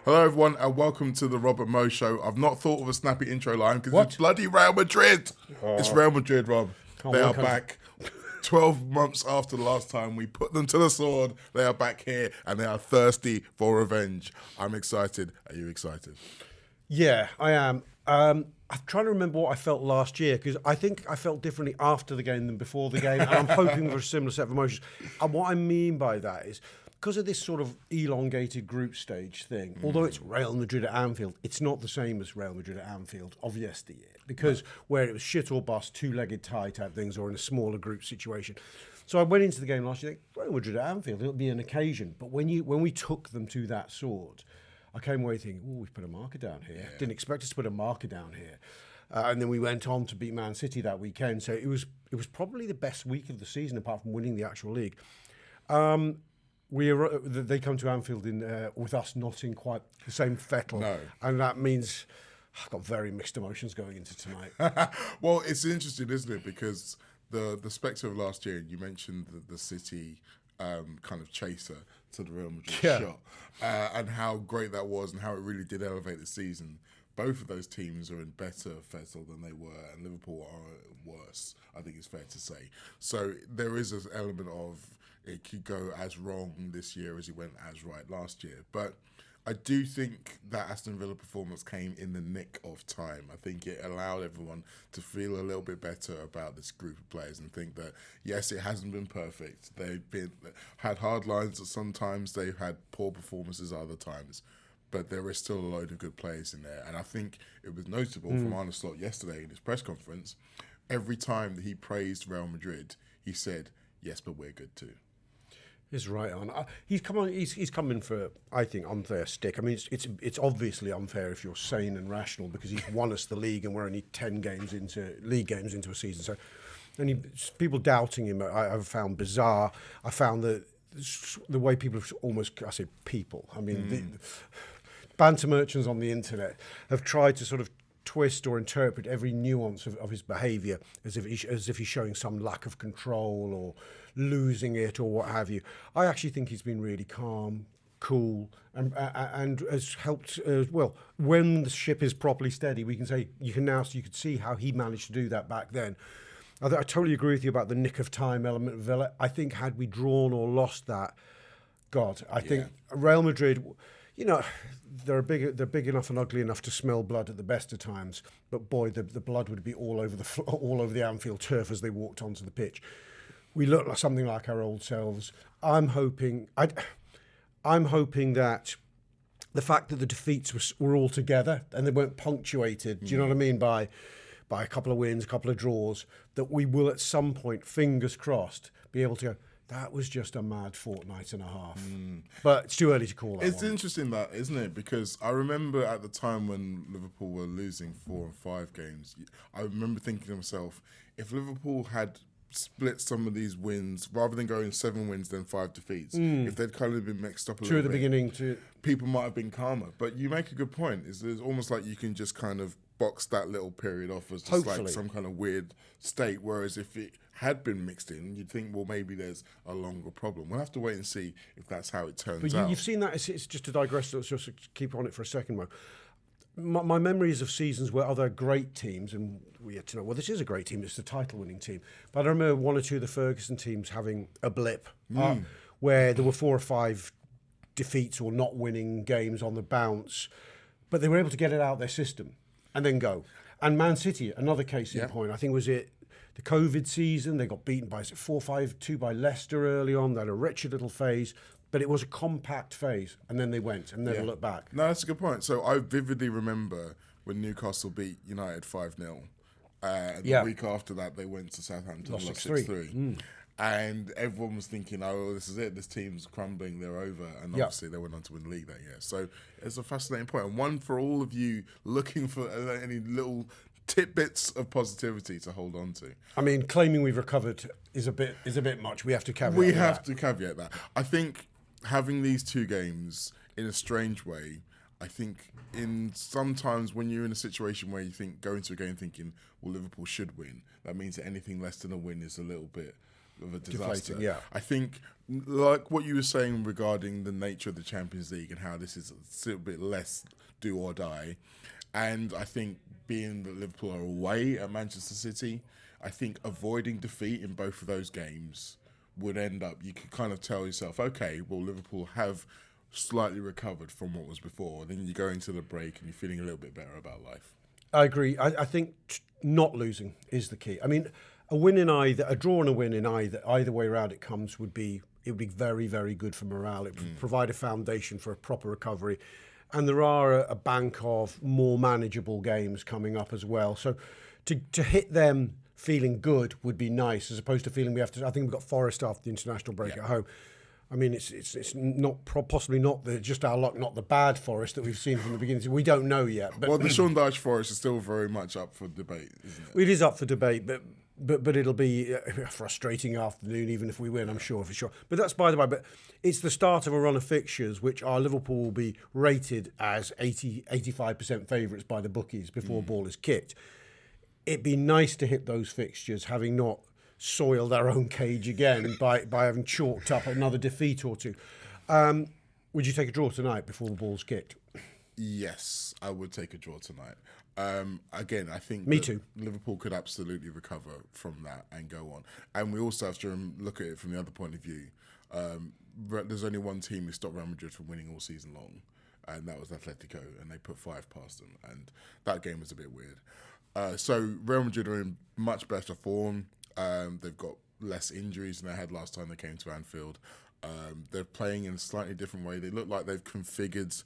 Hello, everyone, and welcome to the Rob and Mo Show. I've not thought of a snappy intro line because What? it's bloody Real Madrid. It's Real Madrid, Rob. They are back. 12 months after the last time we put them to the sword, they are back here and they are thirsty for revenge. I'm excited. Are you excited? Yeah, I am. I'm trying to remember what I felt last year because I think I felt differently after the game than before the game, and I'm hoping for a similar set of emotions. And what I mean by that is because of this sort of elongated group stage thing, although it's Real Madrid at Anfield, it's not the same as Real Madrid at Anfield of yesteryear because where it was shit or bust, two-legged tie type things or in a smaller group situation. So I went into the game last year, Real Madrid at Anfield, it'll be an occasion. But when we took them to that sword, I came away thinking, oh, we've put a marker down here. Yeah. Didn't expect us to put a marker down here. And then we went on to beat Man City that weekend. So it was probably the best week of the season apart from winning the actual league. They come to Anfield with us not in quite the same fettle. No. And that means I've got very mixed emotions going into tonight. Well, it's interesting, isn't it? Because the spectre of last year, you mentioned the City kind of chaser to the Real Madrid shot and how great that was and how it really did elevate the season. Both of those teams are in better fettle than they were, and Liverpool are worse, I think it's fair to say. So there is an element of it could go as wrong this year as it went as right last year. But I do think that Aston Villa performance came in the nick of time. I think it allowed everyone to feel a little bit better about this group of players and think that, yes, it hasn't been perfect. They've had hard lines at some times. They've had poor performances at other times. But there is still a load of good players in there. And I think it was notable from Arne Slot yesterday in his press conference. Every time that he praised Real Madrid, he said, yes, but we're good too. He's right on. He's coming for, I think, unfair stick. I mean, it's obviously unfair if you're sane and rational because he's won us the league and we're only 10 league games into a season. So, people doubting him, I've found bizarre. I found that the way people have almost, I say people, I mean, the banter merchants on the internet have tried to sort of twist or interpret every nuance of his behaviour as if he's showing some lack of control or losing it or what have you. I actually think he's been really calm, cool, and has helped well. When the ship is properly steady, we can say you could see how he managed to do that back then. I totally agree with you about the nick of time element of Villa. I think had we drawn or lost that, God, I think Real Madrid, you know, they're big enough and ugly enough to smell blood at the best of times. But boy, the blood would be all over the Anfield turf as they walked onto the pitch. We look like something like our old selves. I'm hoping that the fact that the defeats were all together and they weren't punctuated. Do you know what I mean by a couple of wins, a couple of draws, that we will at some point, fingers crossed, be able to go, that was just a mad fortnight and a half. But it's too early to call that. It's interesting that, isn't it? Because I remember at the time when Liverpool were losing 4 and 5 games, I remember thinking to myself, if Liverpool had split some of these wins, rather than going 7 wins then 5 defeats, if they'd kind of been mixed up a little bit, beginning, people might have been calmer. But you make a good point. It's almost like you can just kind of box that little period off as just like some kind of weird state, whereas if it had been mixed in, you'd think, well, maybe there's a longer problem. We'll have to wait and see if that's how it turns out. But you've seen that, it's just to digress, let's just keep on it for a second, Mo. My memories of seasons where other great teams, and we had to know, well, this is a great team, it's the title-winning team, but I remember 1 or 2 of the Ferguson teams having a blip where there were 4 or 5 defeats or not winning games on the bounce, but they were able to get it out of their system and then go. And Man City, another case in point, I think was it the COVID season, they got beaten by 4-5-2 by Leicester early on, they had a wretched little phase, but it was a compact phase, and then they went and never looked back. No, that's a good point. So I vividly remember when Newcastle beat United 5-0. The week after that, they went to Southampton, lost 6-3. And everyone was thinking, oh, this is it. This team's crumbling. They're over. And obviously they went on to win the league that year. So it's a fascinating point. And one for all of you looking for any little tidbits of positivity to hold on to. I mean, claiming we've recovered is a bit much. We have to caveat We have to caveat that. I think having these 2 games in a strange way, I think in sometimes when you're in a situation where you think, go into a game thinking, well, Liverpool should win, that means that anything less than a win is a little bit of a disaster. Deflating, yeah. I think, like what you were saying regarding the nature of the Champions League and how this is a little bit less do or die, and I think being that Liverpool are away at Manchester City, I think avoiding defeat in both of those games would end up, you could kind of tell yourself, okay, well, Liverpool have slightly recovered from what was before. Then you go into the break and you're feeling a little bit better about life. I agree. I think not losing is the key. I mean, a draw and a win in either way around it comes would be very, very good for morale. It would provide a foundation for a proper recovery. And there are a bank of more manageable games coming up as well. So to hit them feeling good would be nice, as opposed to feeling we have to. I think we've got Forest after the international break at home. I mean, it's not possibly not just our luck, not the bad Forest that we've seen from the beginning. We don't know yet. But well, the Sean Dyche Forest is still very much up for debate, isn't it? It is up for debate, but it'll be a frustrating afternoon, even if we win, I'm sure, for sure. But that's by the way. But it's the start of a run of fixtures, which our Liverpool will be rated as 85% favourites by the bookies before ball is kicked. It'd be nice to hit those fixtures, having not soiled our own cage again by having chalked up another defeat or two. Would you take a draw tonight before the ball's kicked? Yes, I would take a draw tonight. Again, I think Me too. Liverpool could absolutely recover from that and go on. And we also have to look at it from the other point of view. There's only one team who stopped Real Madrid from winning all season long, and that was Atletico, and they put 5 past them. And that game was a bit weird. So Real Madrid are in much better form. They've got less injuries than they had last time they came to Anfield. They're playing in a slightly different way. They look like they've configured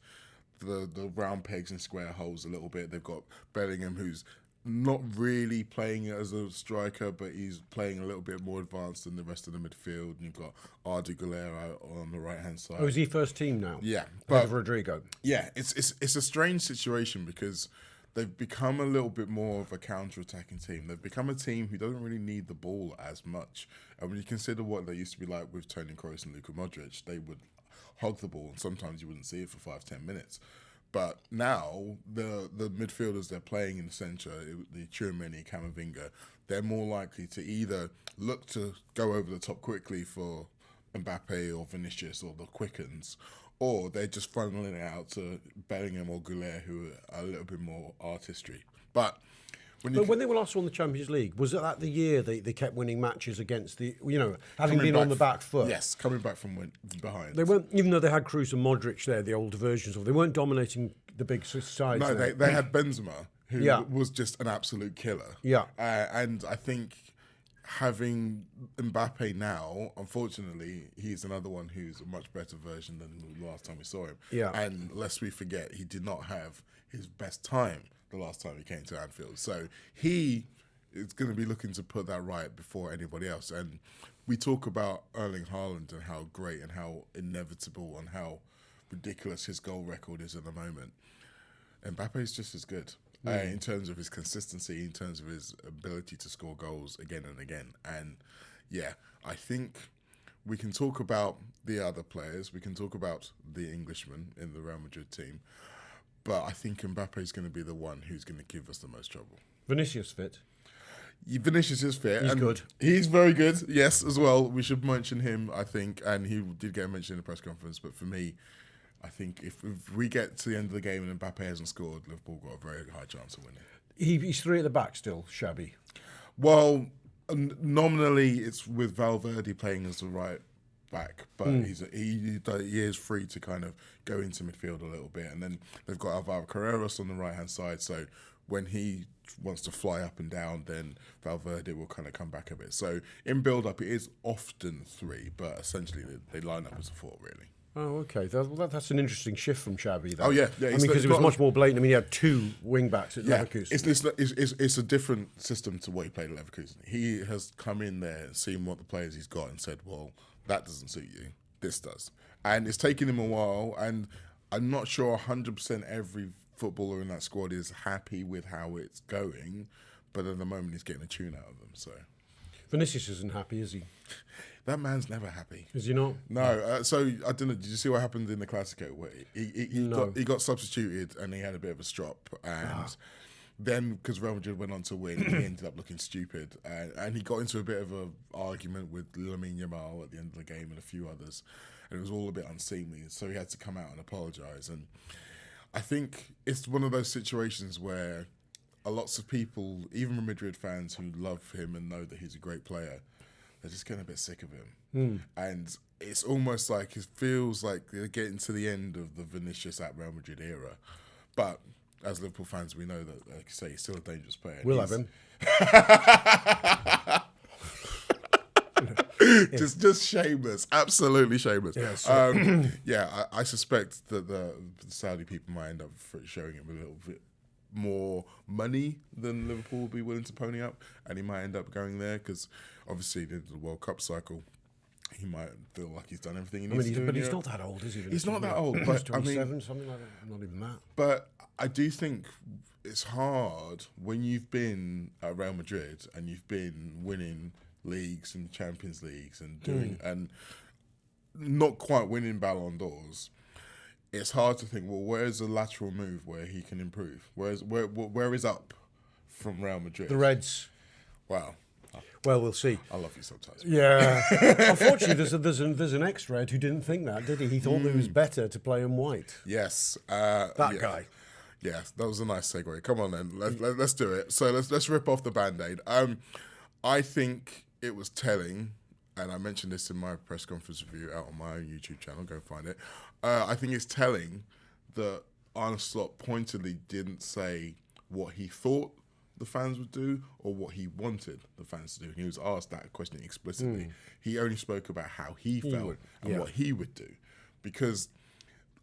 the round pegs and square holes a little bit. They've got Bellingham, who's not really playing as a striker, but he's playing a little bit more advanced than the rest of the midfield. And you've got Arda Güler on the right-hand side. Oh, is he first team now? Yeah. But of Rodrigo. Yeah, it's a strange situation because they've become a little bit more of a counter-attacking team. They've become a team who doesn't really need the ball as much. And when you consider what they used to be like with Toni Kroos and Luka Modric, they would hog the ball and sometimes you wouldn't see it for 5-10 minutes. But now, the midfielders they're playing in the centre, the Tchouaméni, Camavinga, they're more likely to either look to go over the top quickly for Mbappe or Vinicius or the quickens, or they're just funneling it out to Bellingham or Güler, who are a little bit more artistry. But when they were last won the Champions League, was it that the year they kept winning matches against the, having been on the back foot? Yes, coming back from behind. They weren't, even though they had Kroos and Modric there, the older versions of them, they weren't dominating the big sides. No, they had Benzema, who was just an absolute killer. Yeah. And I think having Mbappe now, unfortunately, he's another one who's a much better version than the last time we saw him. Yeah. And lest we forget, he did not have his best time the last time he came to Anfield. So he is going to be looking to put that right before anybody else. And we talk about Erling Haaland and how great and how inevitable and how ridiculous his goal record is at the moment. Mbappe is just as good in terms of his consistency, in terms of his ability to score goals again and again. And yeah, I think we can talk about the other players. We can talk about the Englishman in the Real Madrid team. But I think Mbappe is going to be the one who's going to give us the most trouble. Vinicius fit. Vinicius is fit. He's and good. He's very good, yes, as well. We should mention him, I think. And he did get mentioned in the press conference. But for me, I think if we get to the end of the game and Mbappe hasn't scored, Liverpool got a very high chance of winning. He's 3 at the back still, shabby. Well, nominally it's with Valverde playing as the right back, but he is free to kind of go into midfield a little bit. And then they've got Alvaro Carreras on the right-hand side, so when he wants to fly up and down, then Valverde will kind of come back a bit. So in build-up, it is often 3, but essentially they line up as a 4, really. Oh, okay. That's an interesting shift from Xavi. Oh, yeah. I mean, because it was much more blatant. I mean, he had 2 wing-backs at Leverkusen. It's a different system to what he played at Leverkusen. He has come in there, seen what the players he's got and said, well, that doesn't suit you. This does. And it's taken him a while, and I'm not sure 100% every footballer in that squad is happy with how it's going, but at the moment he's getting a tune out of them. So Vinicius isn't happy, is he? That man's never happy. Is he not? No. So I don't know. Did you see what happened in the Classico? Where he got substituted and he had a bit of a strop, and then, because Real Madrid went on to win, he ended up looking stupid. And he got into a bit of an argument with Lamine Yamal at the end of the game and a few others. And it was all a bit unseemly. So he had to come out and apologise. And I think it's one of those situations where lots of people, even Madrid fans who love him and know that he's a great player, they're just getting a bit sick of him. And it's almost like it feels like they're getting to the end of the Vinicius at Real Madrid era. But as Liverpool fans, we know that, like you say, he's still a dangerous player. We'll have him. just shameless, absolutely shameless. Yeah, I suspect that the Saudi people might end up showing him a little bit more money than Liverpool will be willing to pony up, and he might end up going there because obviously the World Cup cycle, he might feel like he's done everything he needs to do. But he's not that old, is he? He's not that old, but 27, something like that. Not even that. But I do think it's hard when you've been at Real Madrid and you've been winning leagues and Champions Leagues and doing and not quite winning Ballon d'Ors. It's hard to think, well, where's a lateral move where he can improve? Where is up from Real Madrid? The Reds. Wow. Well, we'll see. I love you sometimes. Yeah. Unfortunately, there's an ex-Red who didn't think that, did he? He thought it was better to play him white. Yes. That guy. Yeah, that was a nice segue. Come on then, let's do it. So let's rip off the Band-Aid. I think it was telling, and I mentioned this in my press conference review out on my own YouTube channel. Go find it. I think it's telling that Arne Slot pointedly didn't say what he thought the fans would do or what he wanted the fans to do. And he was asked that question explicitly. He only spoke about how he felt and what he would do. Because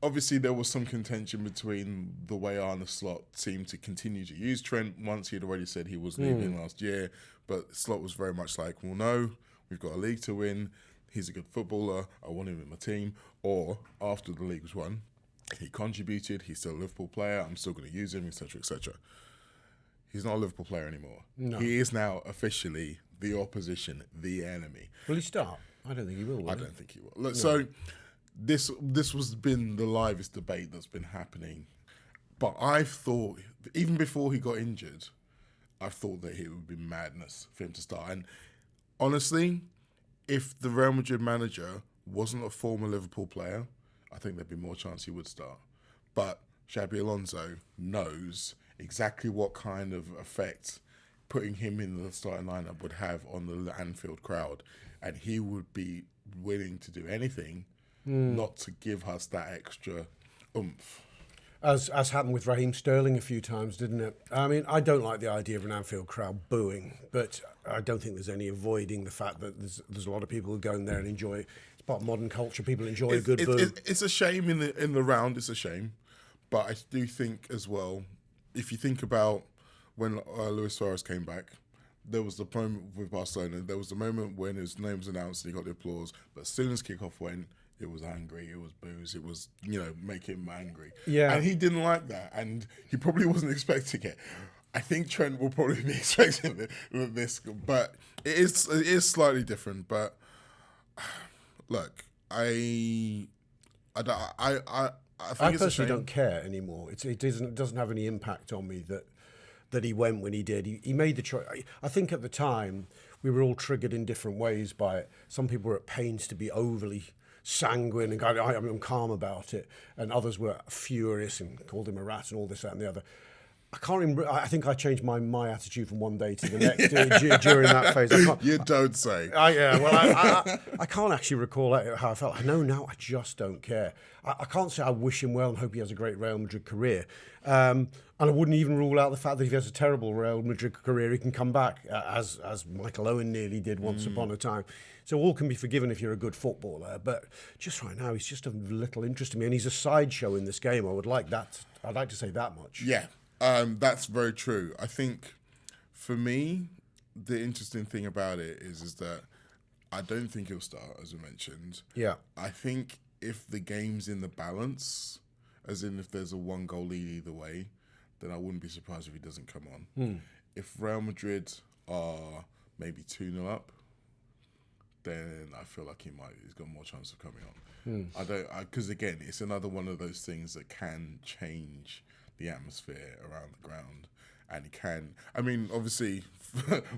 obviously there was some contention between the way Arne Slot seemed to continue to use Trent once he had already said he was leaving last year. But Slot was very much like, well, no, we've got a league to win. He's a good footballer. I want him in my team. Or after the league was won, he contributed. He's still a Liverpool player. I'm still going to use him, etc., etc. He's not a Liverpool player anymore. No. He is now officially the opposition, the enemy. Will he start? I don't think he will. I don't think he will. Look, so this was been the livest debate that's been happening. But I thought, even before he got injured, I thought that it would be madness for him to start. And honestly, if the Real Madrid manager wasn't a former Liverpool player, I think there'd be more chance he would start. But Xabi Alonso knows exactly what kind of effect putting him in the starting lineup would have on the Anfield crowd. And he would be willing to do anything not to give us that extra oomph. As happened with Raheem Sterling a few times, didn't it? I mean, I don't like the idea of an Anfield crowd booing, but I don't think there's any avoiding the fact that there's a lot of people who go in there and enjoy it. It's part of modern culture. People enjoy a good boo. It's a shame in the round. It's a shame, but I do think as well, if you think about when Luis Suarez came back, there was the moment with Barcelona. There was the moment when his name was announced and he got the applause. But as soon as kickoff went, it was angry, it was booze, it was, make him angry. Yeah. And he didn't like that, and he probably wasn't expecting it. I think Trent will probably be expecting this, but it is slightly different. But look, I personally don't care anymore. It doesn't have any impact on me that he went when he did. He made the choice. I think at the time we were all triggered in different ways by it. Some people were at pains to be overly sanguine and I'm calm about it, and others were furious and called him a rat and all this, that and the other. I can't remember. I think I changed my attitude from one day to the next during that phase. You don't say. I can't actually recall how I felt. I know now I just don't care. I can't say I wish him well and hope he has a great Real Madrid career. And I wouldn't even rule out the fact that if he has a terrible Real Madrid career, he can come back, as Michael Owen nearly did once upon a time. So all can be forgiven if you're a good footballer. But just right now, he's just of little interest to me. And he's a sideshow in this game. I'd like to say that much. Yeah. That's very true. I think for me, the interesting thing about it is that I don't think he'll start, as I mentioned. Yeah. I think if the game's in the balance, as in if there's a 1-goal lead either way, then I wouldn't be surprised if he doesn't come on. If Real Madrid are maybe 2-0 up, then I feel like he's got more chance of coming on. Because again, it's another one of those things that can change the atmosphere around the ground. and he can. I mean, obviously,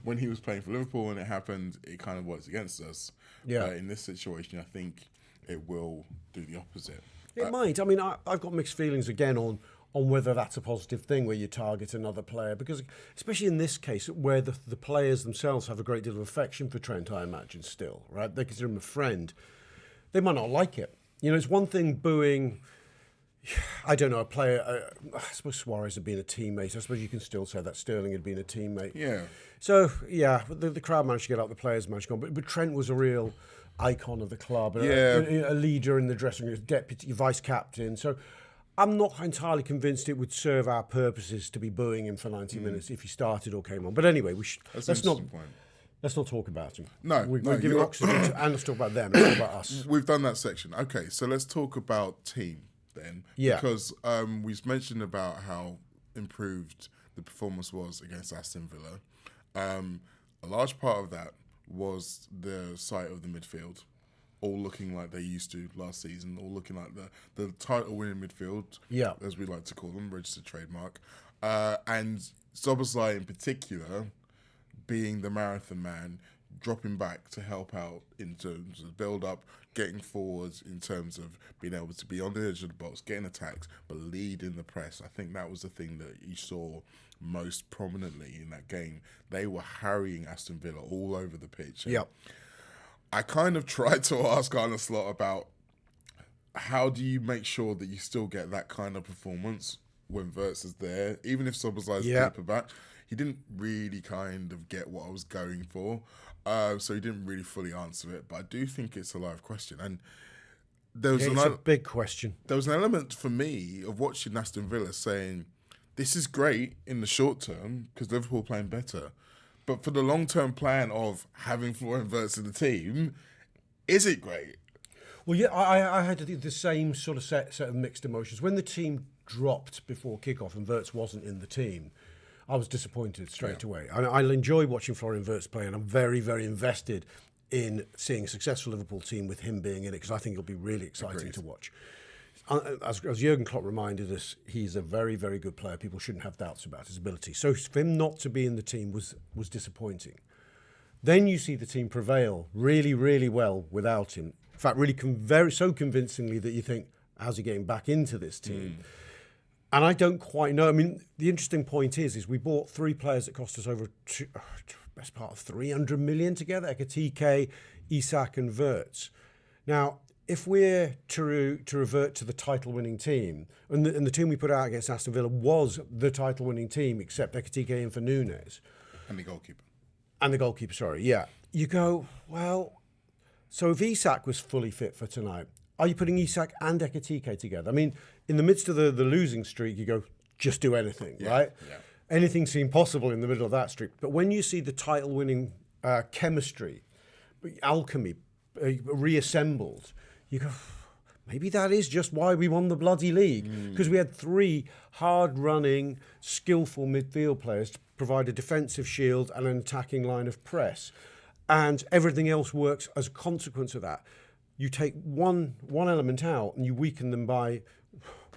when he was playing for Liverpool and it happened, it kind of works against us. Yeah. In this situation, I think it will do the opposite. It might. I mean, I've got mixed feelings again on whether that's a positive thing where you target another player, because especially in this case where the players themselves have a great deal of affection for Trent, I imagine still, right? They consider him a friend. They might not like it. You know, it's one thing booing, I don't know, a player, I suppose Suarez had been a teammate. I suppose you can still say that Sterling had been a teammate. Yeah. So, yeah, the crowd managed to get out, the players managed to go on. But Trent was a real icon of the club, a leader in the dressing room, deputy, vice captain. So I'm not entirely convinced it would serve our purposes to be booing him for 90 minutes if he started or came on. But anyway, let's not talk about him. We're giving oxygen and let's talk about them. Let's talk about us. We've done that section. Okay, so let's talk about team then. Yeah. Because we've mentioned about how improved the performance was against Aston Villa. A large part of that was the sight of the midfield, all looking like they used to last season, all looking like the title-winning midfield, as we like to call them, registered trademark. And Szoboszlai in particular, being the marathon man, dropping back to help out in terms of build-up, getting forwards in terms of being able to be on the edge of the box, getting attacks, but leading the press. I think that was the thing that you saw most prominently in that game. They were harrying Aston Villa all over the pitch. Yep. I kind of tried to ask Arne Slot about how do you make sure that you still get that kind of performance when Wirtz is there, even if Szoboszlai's paperback. He didn't really kind of get what I was going for, so he didn't really fully answer it. But I do think it's a live question, and there was it's a big question. There was an element for me of watching Aston Villa saying, "This is great in the short term because Liverpool are playing better." But for the long-term plan of having Florian Wirtz in the team, is it great? Well, yeah, I had the same sort of set of mixed emotions. When the team dropped before kickoff and Wirtz wasn't in the team, I was disappointed straight away. I enjoy watching Florian Wirtz play, and I'm very, very invested in seeing a successful Liverpool team with him being in it, because I think it'll be really exciting to watch. As Jurgen Klopp reminded us, he's a very, very good player. People shouldn't have doubts about his ability. So for him not to be in the team was disappointing. Then you see the team prevail really, really well without him. In fact, really so convincingly that you think, how's he getting back into this team? And I don't quite know. I mean, the interesting point is we bought 3 players that cost us over best part of 300 million together: Ekitike, Isak and Wirtz. Now, if we're to revert to the title-winning team, and the team we put out against Aston Villa was the title-winning team, except Ekitike in for Nunes. And the goalkeeper. You go, well, so if Isak was fully fit for tonight, are you putting Isak and Ekitike together? I mean, in the midst of the losing streak, you go, just do anything, right? Yeah. Anything seemed possible in the middle of that streak. But when you see the title-winning chemistry, alchemy, reassembled, you go, maybe that is just why we won the bloody league. Because we had 3 hard-running, skillful midfield players to provide a defensive shield and an attacking line of press. And everything else works as a consequence of that. You take one element out and you weaken them by,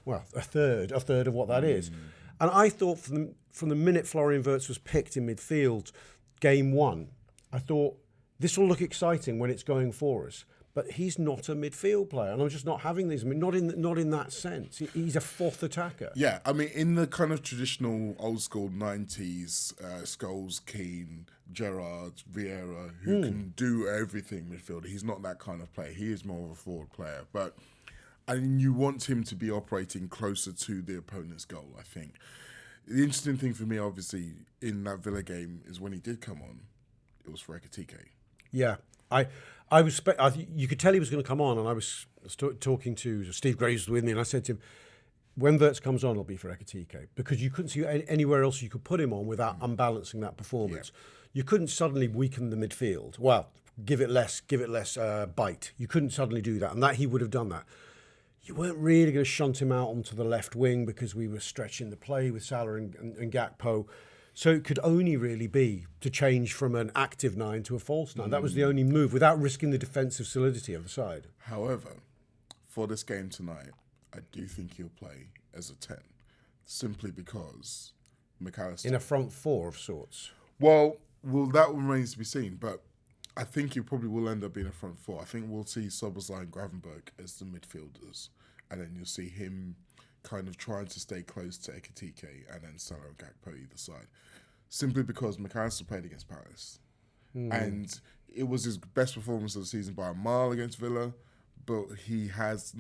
well, a third of what that is. And I thought from the minute Florian Wirtz was picked in midfield, game 1, I thought, this will look exciting when it's going for us. But he's not a midfield player, and I'm just not having these. I mean, not in that sense. He's a 4th attacker. Yeah, I mean, in the kind of traditional old school 90s, Scholes, Keane, Gerrard, Vieira, who can do everything midfielder. He's not that kind of player. He is more of a forward player. And you want him to be operating closer to the opponent's goal, I think. The interesting thing for me, obviously, in that Villa game is when he did come on, it was for Ekitike. Yeah, you could tell he was going to come on, and I was talking to Steve Graves with me, and I said to him, when Wirtz comes on, it'll be for Ekitike, because you couldn't see anywhere else you could put him on without unbalancing that performance. Yeah. You couldn't suddenly weaken the midfield. Well, give it less bite. You couldn't suddenly do that, and that he would have done that. You weren't really going to shunt him out onto the left wing because we were stretching the play with Salah and Gakpo. So it could only really be to change from an active 9 to a false 9. That was the only move without risking the defensive solidity of the side. However, for this game tonight, I do think he'll play as a 10, simply because McAllister. In a front four of sorts. Well, that remains to be seen, but I think it probably will end up being a front four. I think we'll see Szoboszlai and Gravenberch as the midfielders, and then you'll see him kind of trying to stay close to Ekitike and then Salah and Gakpo either side. Simply because McAllister played against Palace. And it was his best performance of the season by a mile against Villa, but he has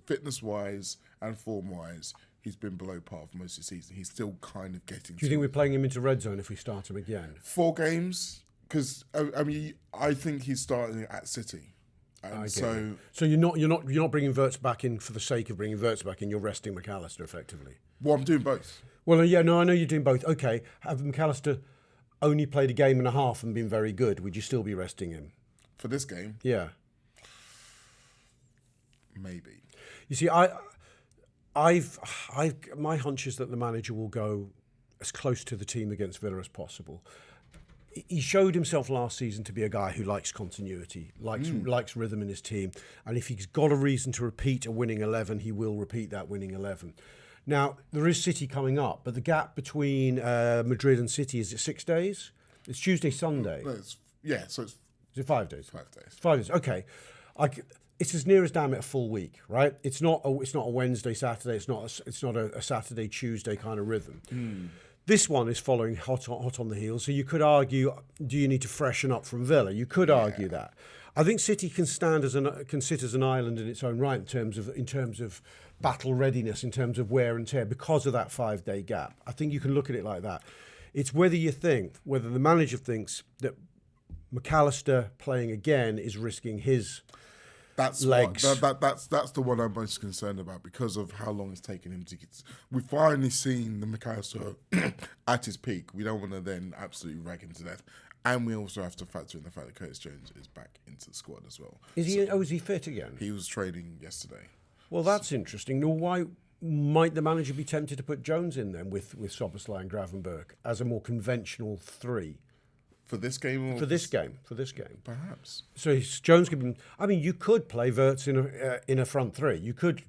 fitness-wise and form-wise, he's been below par for most of the season. He's still kind of getting... Do you think we're playing him into red zone if we start him again? 4 games... Because I think he's starting at City, and so you're not bringing Wirtz back in for the sake of bringing Wirtz back in. You're resting McAllister effectively. Well, I'm doing both. Well, yeah, no, I know you're doing both. Okay, have McAllister only played a game and a half and been very good? Would you still be resting him for this game? Yeah, maybe. You see, my hunch is that the manager will go as close to the team against Villa as possible. He showed himself last season to be a guy who likes continuity, likes rhythm in his team. And if he's got a reason to repeat a winning 11, he will repeat that winning 11. Now, there is City coming up, but the gap between Madrid and City, is it 6 days? It's Tuesday, Sunday. No, so it's... Is it 5 days? 5 days. 5 days, okay. It's as near as damn it a full week, right? It's not a Wednesday, Saturday. It's not a Saturday, Tuesday kind of rhythm. This one is following hot on the heels. So you could argue, do you need to freshen up from Villa? You could argue that. I think City can sit as an island in its own right in terms of battle readiness, in terms of wear and tear, because of that 5-day gap. I think you can look at it like that. It's whether the manager thinks that McAllister playing again is risking his legs. That's the one I'm most concerned about because of how long it's taken him to get. We've finally seen the McAllister at his peak. We don't want to then absolutely rag him to death. And we also have to factor in the fact that Curtis Jones is back into the squad as well. Is he fit again? He was training yesterday. Well, that's interesting. Now, why might the manager be tempted to put Jones in then with Szoboszlai and Gravenberch as a more conventional 3? For this game? Or for this game. Perhaps. So Jones could be... I mean, you could play Wirtz in a front 3. You could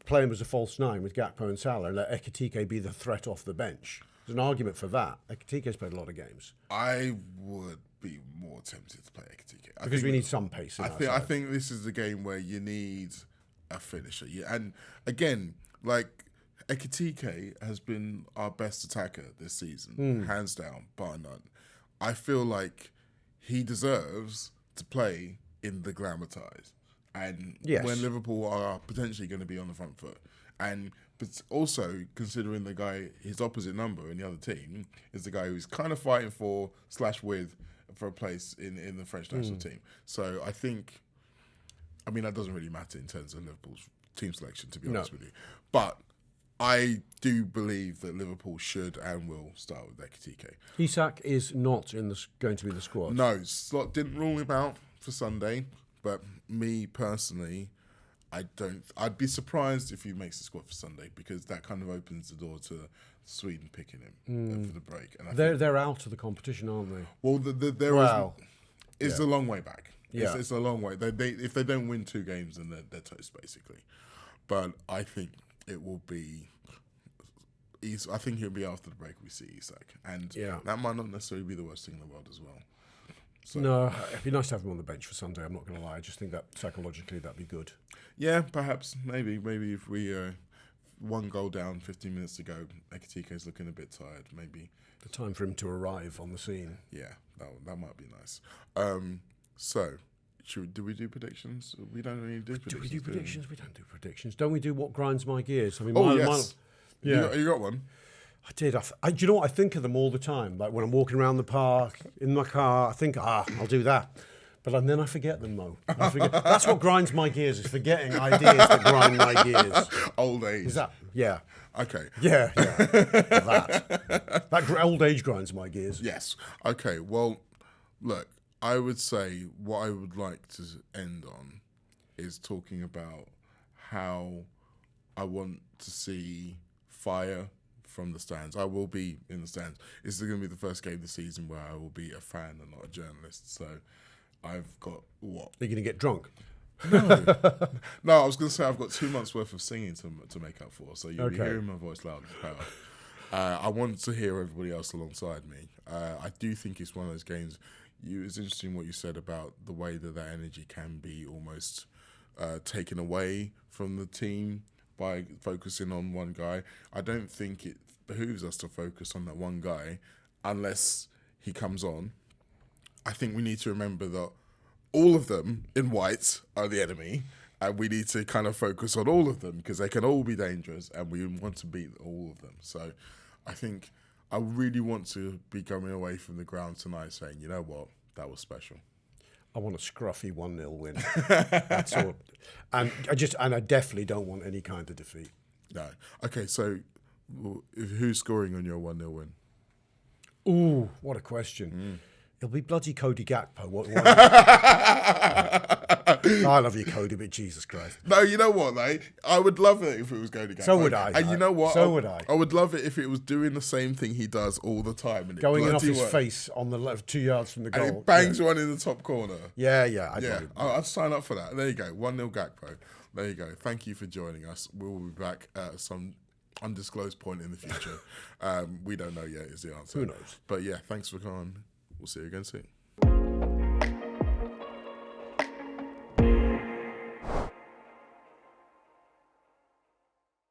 play him as a false 9 with Gakpo and Salah and let Ekitike be the threat off the bench. There's an argument for that. Ekitike's played a lot of games. I would be more tempted to play Ekitike. Because we need some pace. I think this is the game where you need a finisher. And again, like... Ekitike has been our best attacker this season, hands down, bar none. I feel like he deserves to play in the glamour ties. And when Liverpool are potentially going to be on the front foot. But also considering the guy, his opposite number in the other team, is the guy who's kind of fighting for a place in the French national team. So I think, that doesn't really matter in terms of Liverpool's team selection, to be honest with you. But I do believe that Liverpool should and will start with Ekitike. Isak is not going to be the squad. No, Slot didn't rule him out for Sunday, but me personally, I'd be surprised if he makes the squad for Sunday because that kind of opens the door to Sweden picking him for the break. And they're out of the competition, aren't they? Well, it's a long way back. Yeah. It's a long way. If they don't win 2 games, then they're toast basically. But I think it will be. I think it'll be after the break we see Isak, and that might not necessarily be the worst thing in the world as well. So, no, it'd be nice to have him on the bench for Sunday. I'm not going to lie. I just think that psychologically that'd be good. Yeah, perhaps, maybe if we 1 goal down, 15 minutes to go, Ekitike's looking a bit tired. Maybe the time for him to arrive on the scene. Yeah, that might be nice. So. Do we do predictions? We don't really do predictions. Do we do predictions? We don't do predictions. Don't we do what grinds my gears? Yes. You got one? I did. Do you know what? I think of them all the time. Like when I'm walking around the park, in my car, I think, I'll do that. But then I forget them, Mo. That's what grinds my gears, is forgetting ideas that grind my gears. Old age. Is that? Yeah. Okay. Yeah. That old age grinds my gears. Yes. Okay, well, look. I would say what I would like to end on is talking about how I want to see fire from the stands. I will be in the stands. This is going to be the first game of the season where I will be a fan and not a journalist. So I've got what? Are you going to get drunk? No, I was going to say I've got 2 months worth of singing to make up for. So you'll be hearing my voice loud and proud. I want to hear everybody else alongside me. I do think it's one of those games. It's interesting what you said about the way that energy can be almost taken away from the team by focusing on one guy. I don't think it behooves us to focus on that one guy unless he comes on. I think we need to remember that all of them in white are the enemy, and we need to kind of focus on all of them because they can all be dangerous, and we want to beat all of them. So I think I really want to be going away from the ground tonight saying, you know what, that was special. I want a scruffy 1-0 win. That's all. And I definitely don't want any kind of defeat. No. Okay, so who's scoring on your 1-0 win? Ooh, what a question. It'll be bloody Cody Gakpo. I love you, Cody, but Jesus Christ. No, you know what, though? I would love it if it was Cody Gakpo. So would I. And you know what? So would I. I would love it if it was doing the same thing he does all the time. And going in off his face on the left, 2 yards from the goal. And he bangs one in the top corner. Yeah. I'd sign up for that. There you go. 1-0 Gakpo. There you go. Thank you for joining us. We'll be back at some undisclosed point in the future. We don't know yet is the answer. Who knows? But yeah, thanks for coming. We'll see you again soon.